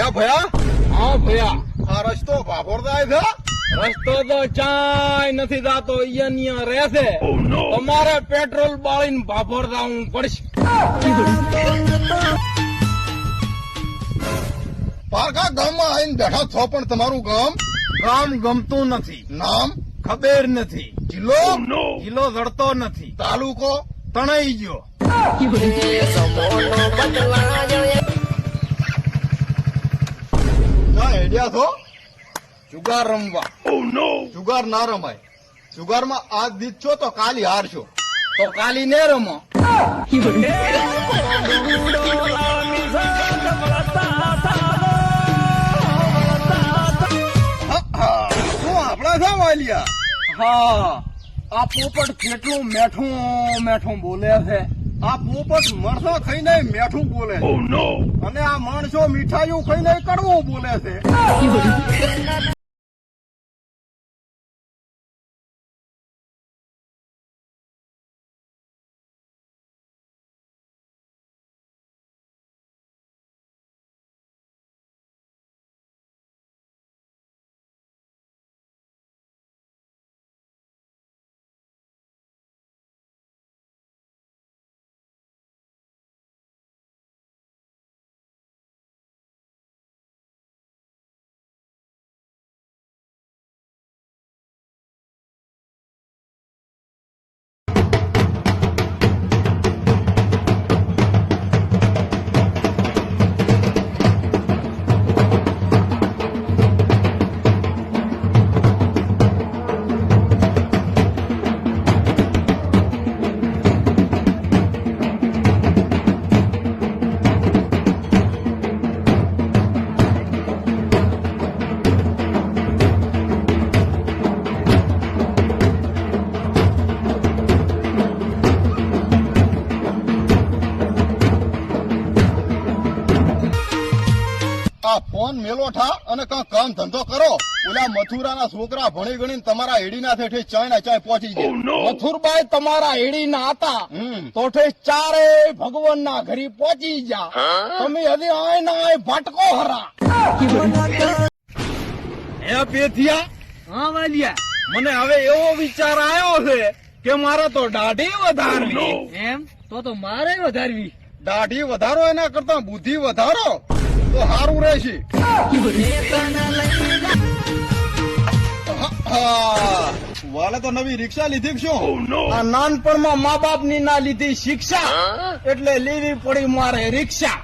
ભયા ભયા હા ભયા, આ રસ્તો ભાભોર જાય છે. રસ્તો તો ચાય નથી જાતો, અહીંયા રહેશે. તમારે પેટ્રોલ બાળીને ભાભોર જવું પડશે. પારકા ગામમાં આવીને બેઠા છો, પણ તમારું ગામ ગામ ગમતું નથી, નામ ખબર નથી, જિલ્લો કિલો જડતો નથી, તાલુકો તણાઈ ગયો. ક્યાં હેડ્યા છો? જુગાર રમવા. જુગાર ના રમાય. જુગારમાં આજ જીતશો તો કાલી હારશો. તો કાલી ને રમો. શું આપડા શા વાલિયા? હા, આ પોપટ કેટલું મેઠું મેઠું બોલે છે. આ પોપટ મરસો ખાઈને મેઠું બોલે છે. અને આ માણસો મીઠાઈઓ ખાઈને કડવું બોલે છે. આ ફોન મેલો ઠા અને કામ ધંધો કરો. ઓલા મથુરાના છોકરા ભણી ગણીને તમારા હેડીના થેઠે ચાય ચાય પહોંચી ગયા. મથુરભાઈ તમારા હેડી ના હતા તો ચારે ભગવાનના ઘરે પહોંચી જા. તમે હજી આય ના આય ભટકો હરા. હે પેથિયા, હા વાલિયા, મને હવે એવો વિચાર આવ્યો છે કે મારે તો દાઢી વધારવી. એમ તો મારે વધારવી. દાઢી વધારો એના કરતા બુદ્ધિ વધારો તો સારું રહેશે. વાલે તો નવી રિક્ષા લીધી શું? આ નાનપણમાં મા બાપ ની ના લીધી શિક્ષા એટલે લેવી પડી મારે રિક્ષા.